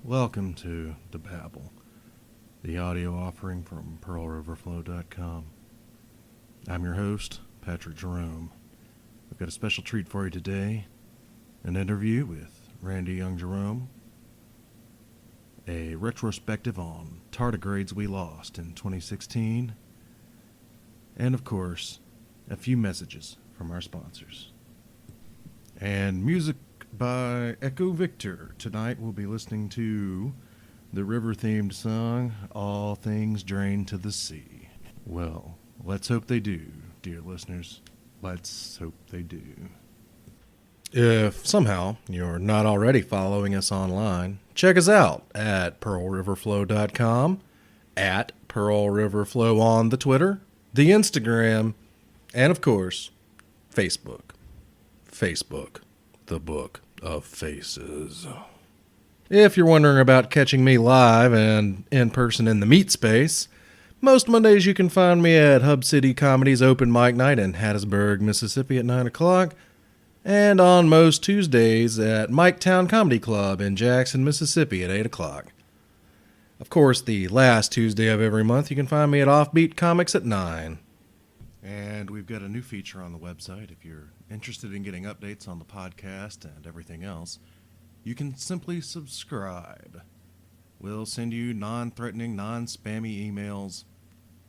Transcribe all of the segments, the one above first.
Welcome to the Babble, the audio offering from PearlRiverFlow.com. I'm your host, Patrick Jerome. We've got a special treat for you today, an interview with Randy Young Jerome, a retrospective on Tardigrades we lost in 2016, and of course, a few messages from our sponsors. And music by Echo Victor. Tonight we'll be listening to the river-themed song, All Things Drain to the Sea. Well, let's hope they do, dear listeners. Let's hope they do. If somehow you're not already following us online, check us out at PearlRiverFlow.com, at PearlRiverFlow on the Twitter, the Instagram, and of course, Facebook. Facebook, the Book of Faces. If you're wondering about catching me live and in person in the meat space, most Mondays you can find me at Hub City Comedy's open mic night in Hattiesburg, Mississippi at 9 o'clock, and on most Tuesdays at Miketown Comedy Club in Jackson, Mississippi at 8 o'clock. Of course, the last Tuesday of every month you can find me at Offbeat Comics at 9. And we've got a new feature on the website. If you're interested in getting updates on the podcast and everything else, you can simply subscribe. We'll send you non-threatening, non-spammy emails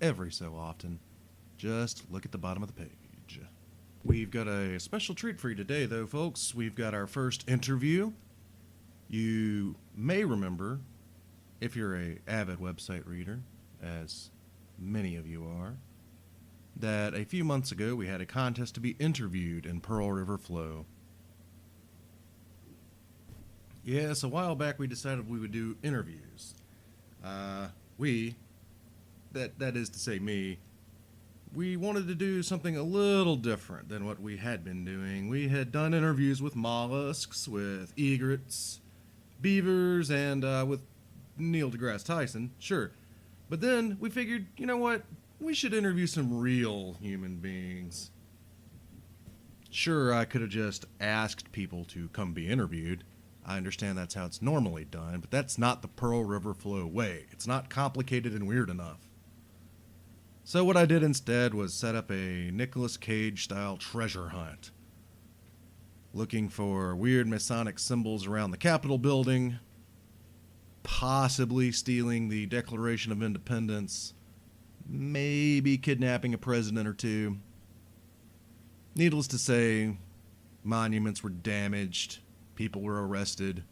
every so often. Just look at the bottom of the page. We've got a special treat for you today, though, folks. We've got our first interview. You may remember, if you're an avid website reader, as many of you are, that a few months ago we had a contest to be interviewed in Pearl River Flow. Yes, a while back we decided we would do interviews. That is to say me, we wanted to do something a little different than what we had been doing. We had done interviews with mollusks, with egrets, beavers, and with Neil deGrasse Tyson, sure. But then we figured, you know what? We should interview some real human beings. Sure, I could have just asked people to come be interviewed. I understand that's how it's normally done, but that's not the Pearl River Flow way. It's not complicated and weird enough. So what I did instead was set up a Nicolas Cage-style treasure hunt, looking for weird Masonic symbols around the Capitol building, possibly stealing the Declaration of Independence, maybe kidnapping a president or two. Needless to say, monuments were damaged, people were arrested,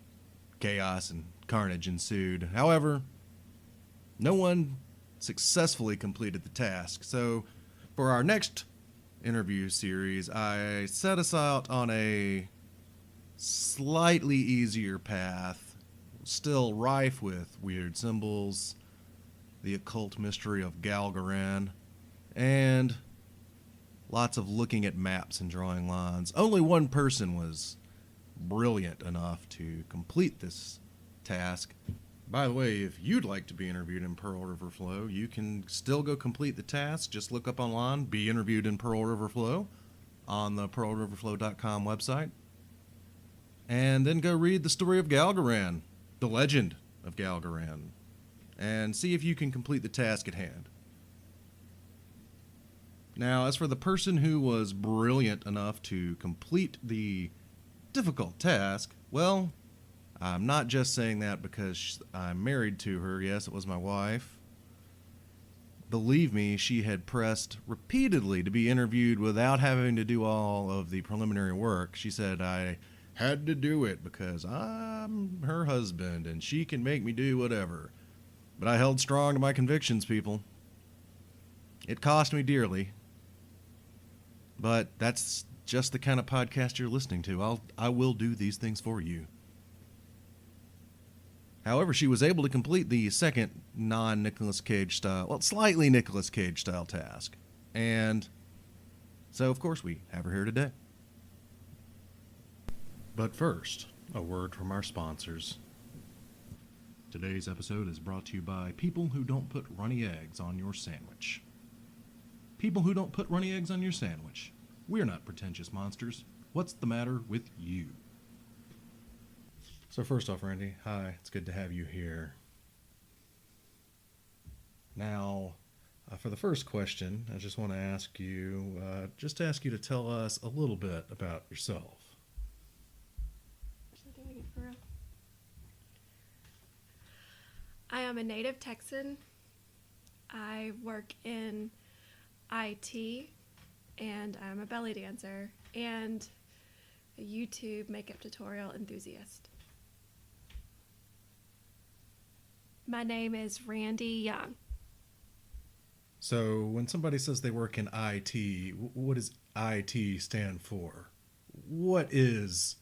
chaos and carnage ensued. However, no one successfully completed the task. So, for our next interview series, I set us out on a slightly easier path, still rife with weird symbols, the occult mystery of Galgaran, and lots of looking at maps and drawing lines. Only one person was brilliant enough to complete this task. By the way, if you'd like to be interviewed in Pearl River Flow, you can still go complete the task. Just look up online, Be Interviewed in Pearl River Flow, on the PearlRiverFlow.com website, and then go read the story of Galgaran, the legend of Galgaran, and see if you can complete the task at hand. Now, as for the person who was brilliant enough to complete the difficult task, well, I'm not just saying that because I'm married to her. Yes, it was my wife. Believe me, she had pressed repeatedly to be interviewed without having to do all of the preliminary work. She said, I had to do it because I'm her husband and she can make me do whatever. But I held strong to my convictions, people. It cost me dearly. But that's just the kind of podcast you're listening to. I will do these things for you. However, she was able to complete the second non-Nicolas Cage style, well, slightly Nicolas Cage style task. And so, of course, we have her here today. But first, a word from our sponsors. Today's episode is brought to you by people who don't put runny eggs on your sandwich. People who don't put runny eggs on your sandwich. We're not pretentious monsters. What's the matter with you? So first off, Randy, hi. It's good to have you here. Now, for the first question, I just want to ask you, to tell us a little bit about yourself. Actually doing it for real. I am a native Texan. I work in IT, and I'm a belly dancer and a YouTube makeup tutorial enthusiast. My name is Randy Young. So when somebody says they work in IT, what does IT stand for? What is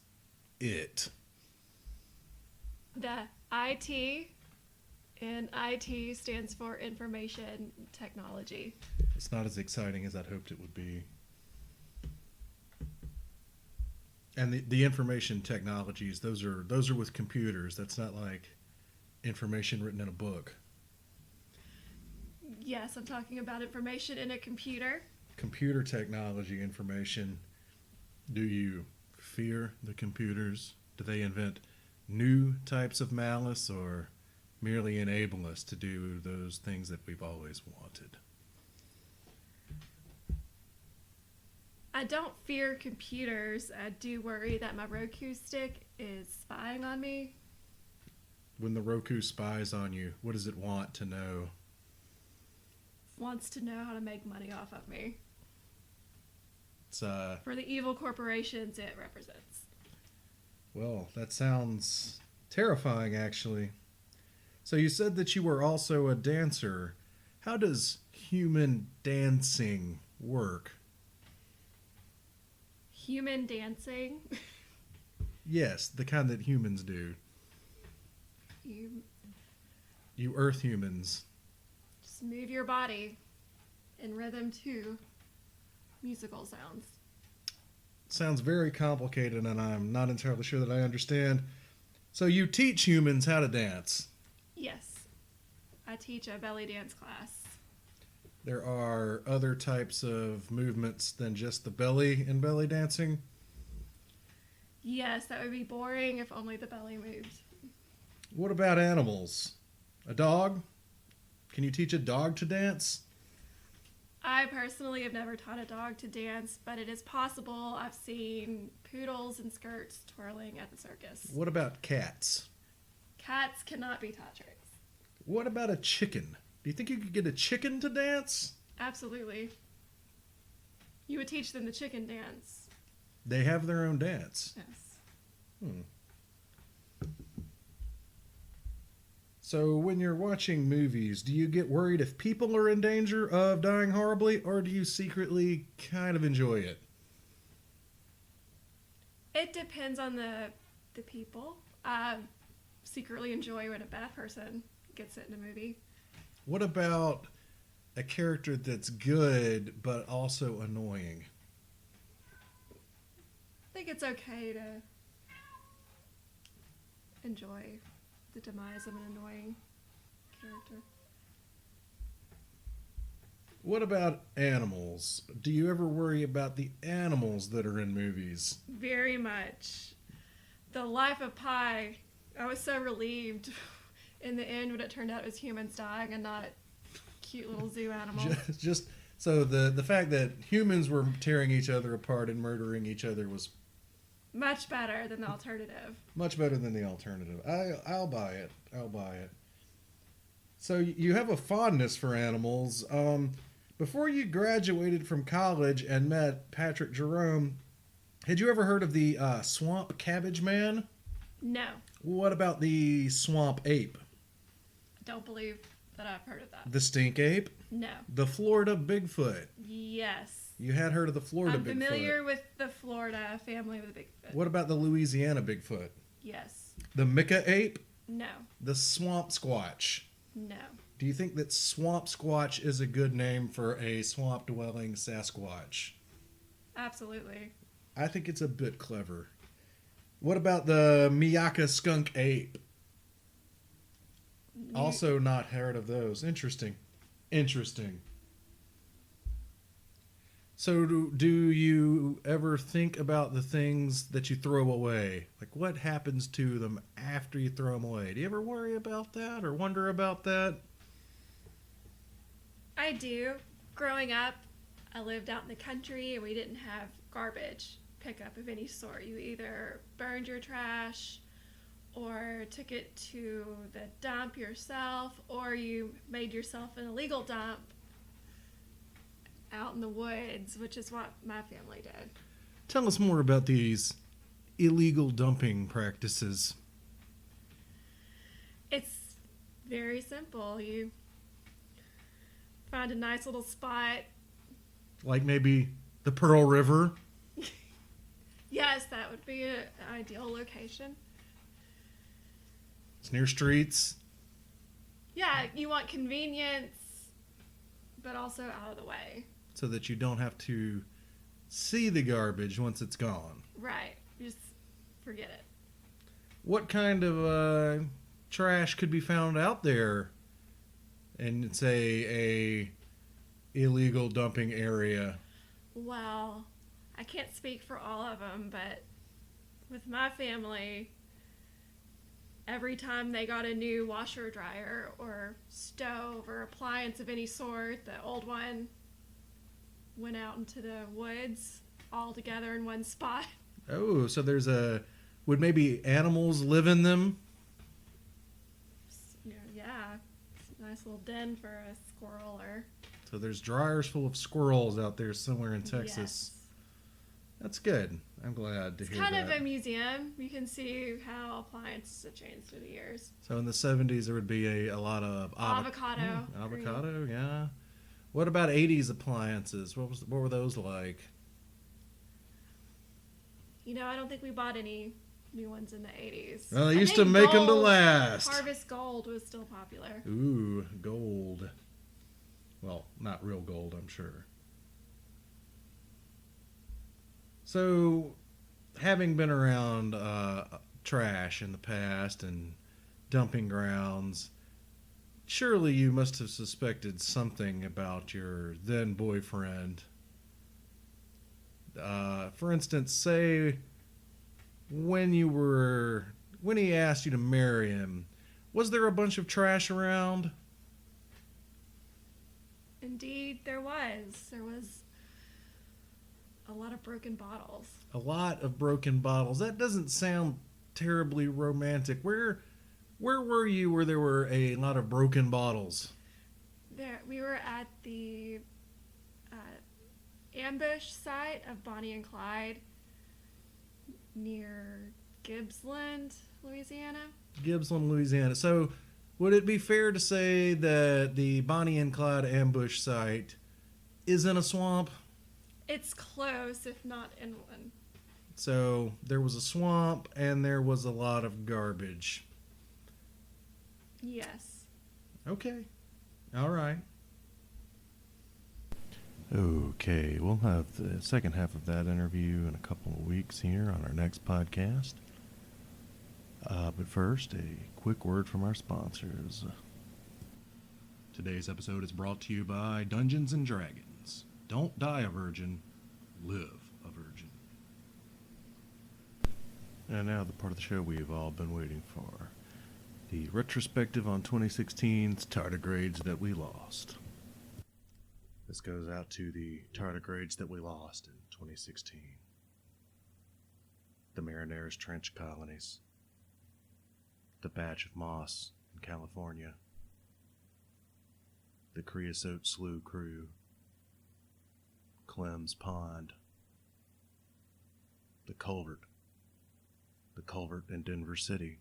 it? The IT in IT stands for information technology. It's not as exciting as I'd hoped it would be. And the information technologies, those are with computers. That's not like information written in a book. Yes, I'm talking about information in a computer. Computer technology information. Do you fear the computers? Do they invent new types of malice or merely enable us to do those things that we've always wanted? I don't fear computers. I do worry that my Roku stick is spying on me. When the Roku spies on you, what does it want to know? Wants to know how to make money off of me. It's For the evil corporations it represents. Well, that sounds terrifying, actually. So you said that you were also a dancer. How does human dancing work? Human dancing. Yes, the kind that humans do. You Earth humans. Just move your body in rhythm to musical sounds. Sounds very complicated, and I'm not entirely sure that I understand. So you teach humans how to dance. Yes. I teach a belly dance class. There are other types of movements than just the belly in belly dancing. Yes, that would be boring if only the belly moved. What about animals? A dog? Can you teach a dog to dance? I personally have never taught a dog to dance, but it is possible. I've seen poodles in skirts twirling at the circus. What about cats? Cats cannot be taught tricks. What about a chicken? Do you think you could get a chicken to dance? Absolutely. You would teach them the chicken dance. They have their own dance. Yes. So when you're watching movies, do you get worried if people are in danger of dying horribly, or do you secretly kind of enjoy it? It depends on the people. I secretly enjoy when a bad person gets it in a movie. What about a character that's good but also annoying? I think it's okay to enjoy the demise of an annoying character. What about animals? Do you ever worry about the animals that are in movies? Very much. The Life of Pi, I was so relieved in the end when it turned out it was humans dying and not cute little zoo animals. Just so the fact that humans were tearing each other apart and murdering each other was Much better than the alternative. much better than the alternative. I'll buy it. I'll buy it. So you have a fondness for animals. Before you graduated from college and met Patrick Jerome, had you ever heard of the swamp cabbage man? No. What about the swamp ape? Don't believe that I've heard of that. The stink ape? No. The Florida Bigfoot? Yes. You had heard of the Florida I'm Bigfoot? familiar with the Florida family with a Bigfoot. What about the Louisiana Bigfoot? Yes. The Micca ape? No. The swamp squatch? No. Do you think that swamp squatch is a good name for a swamp dwelling Sasquatch? Absolutely. I think it's a bit clever. What about the Miyaka skunk ape? Also not heard of those. Interesting. So do you ever think about the things that you throw away? Like what happens to them after you throw them away? Do you ever worry about that or wonder about that? I do. Growing up, I lived out in the country and we didn't have garbage pickup of any sort. You either burned your trash or took it to the dump yourself, or you made yourself an illegal dump out in the woods, which is what my family did. Tell us more about these illegal dumping practices. It's very simple. You find a nice little spot. Like maybe the Pearl River. Yes, that would be an ideal location. It's near streets. Yeah, you want convenience, but also out of the way. So that you don't have to see the garbage once it's gone. Right. Just forget it. What kind of trash could be found out there in, say, a illegal dumping area? Well, I can't speak for all of them, but with my family, every time they got a new washer dryer or stove or appliance of any sort, the old one went out into the woods all together in one spot. Oh, so would maybe animals live in them? Yeah, it's a nice little den for a squirrel or... So there's dryers full of squirrels out there somewhere in Texas. Yes. That's good. I'm glad to hear that. It's kind of a museum. You can see how appliances have changed through the years. So in the 70s, there would be a lot of Avocado. Avocado, yeah. What about 80s appliances? What were those like? I don't think we bought any new ones in the 80s. Well, they used to make them to last. Harvest Gold was still popular. Ooh, gold. Well, not real gold, I'm sure. So, having been around trash in the past and dumping grounds, surely you must have suspected something about your then boyfriend. For instance, say when he asked you to marry him, was there a bunch of trash around? Indeed, there was. There was a lot of broken bottles. A lot of broken bottles. That doesn't sound terribly romantic. Where were you where there were a lot of broken bottles? We were at the ambush site of Bonnie and Clyde near Gibbsland, Louisiana. Gibbsland, Louisiana. So would it be fair to say that the Bonnie and Clyde ambush site is in a swamp? It's close, if not inland. So there was a swamp and there was a lot of garbage. Yes. Okay. All right. Okay, we'll have the second half of that interview in a couple of weeks here on our next podcast. But first, a quick word from our sponsors. Today's episode is brought to you by Dungeons & Dragons. Don't die a virgin, live a virgin. And now the part of the show we've all been waiting for. The retrospective on 2016's Tardigrades that we lost. This goes out to the tardigrades that we lost in 2016. The Mariner's Trench colonies. The batch of moss in California. The Creosote Slough crew. Clem's Pond. The culvert. The culvert in Denver City.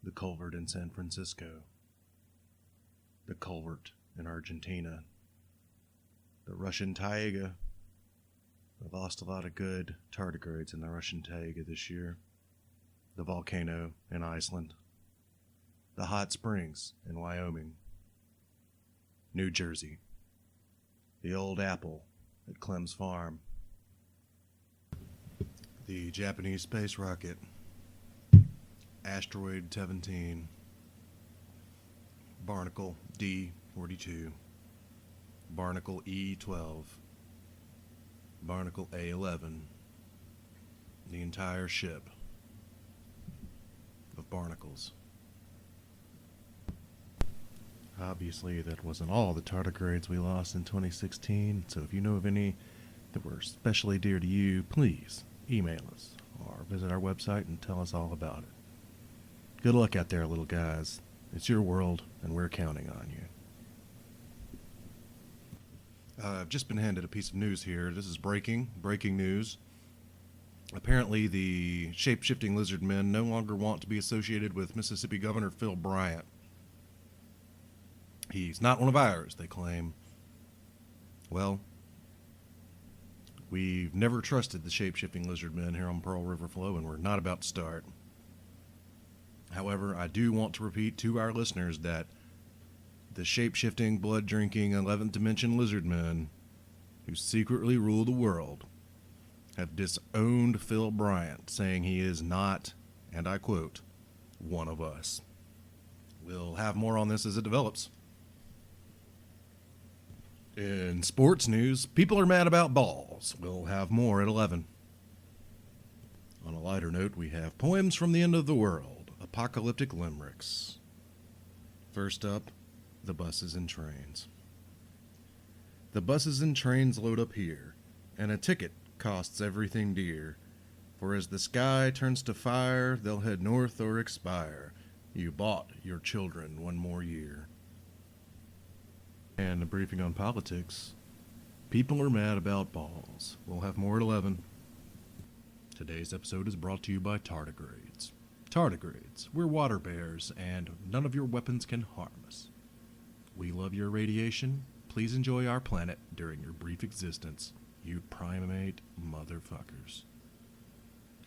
The culvert in San Francisco. The culvert in Argentina. The Russian taiga. We lost a lot of good tardigrades in the Russian taiga this year. The volcano in Iceland. The hot springs in Wyoming. New Jersey. The old apple at Clem's Farm. The Japanese space rocket. Asteroid 17. Barnacle D42. Barnacle E12, Barnacle A11. The entire ship of barnacles. Obviously, that wasn't all the tardigrades we lost in 2016, so if you know of any that were especially dear to you, please email us or visit our website and tell us all about it. Good luck out there, little guys. It's your world, and we're counting on you. I've just been handed a piece of news here. This is breaking news. Apparently, the shape-shifting lizard men no longer want to be associated with Mississippi Governor Phil Bryant. He's not one of ours, they claim. Well, we've never trusted the shape-shifting lizard men here on Pearl River Flow, and we're not about to start. However, I do want to repeat to our listeners that the shape-shifting, blood-drinking, 11th dimension lizard men who secretly rule the world have disowned Phil Bryant, saying he is not, and I quote, one of us. We'll have more on this as it develops. In sports news, people are mad about balls. We'll have more at 11. On a lighter note, we have poems from the end of the world, apocalyptic limericks. First up, the buses and trains. The buses and trains load up here, and a ticket costs everything dear. For as the sky turns to fire, they'll head north or expire. You bought your children one more year. And a briefing on politics. People are mad about balls. We'll have more at 11. Today's episode is brought to you by Tardigrades. Tardigrades, we're water bears, and none of your weapons can harm us. We love your radiation. Please enjoy our planet during your brief existence, you primate motherfuckers.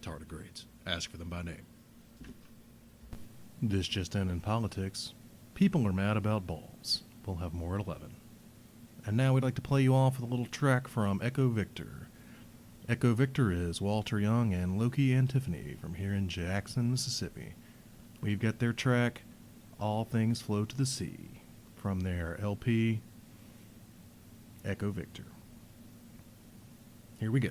Tardigrades. Ask for them by name. This just in politics. People are mad about balls. We'll have more at 11. And now we'd like to play you off with a little track from Echo Victor. Echo Victor is Walter Young and Loki and Tiffany from here in Jackson, Mississippi. We've got their track, All Things Flow to the Sea, from their LP, Echo Victor. Here we go.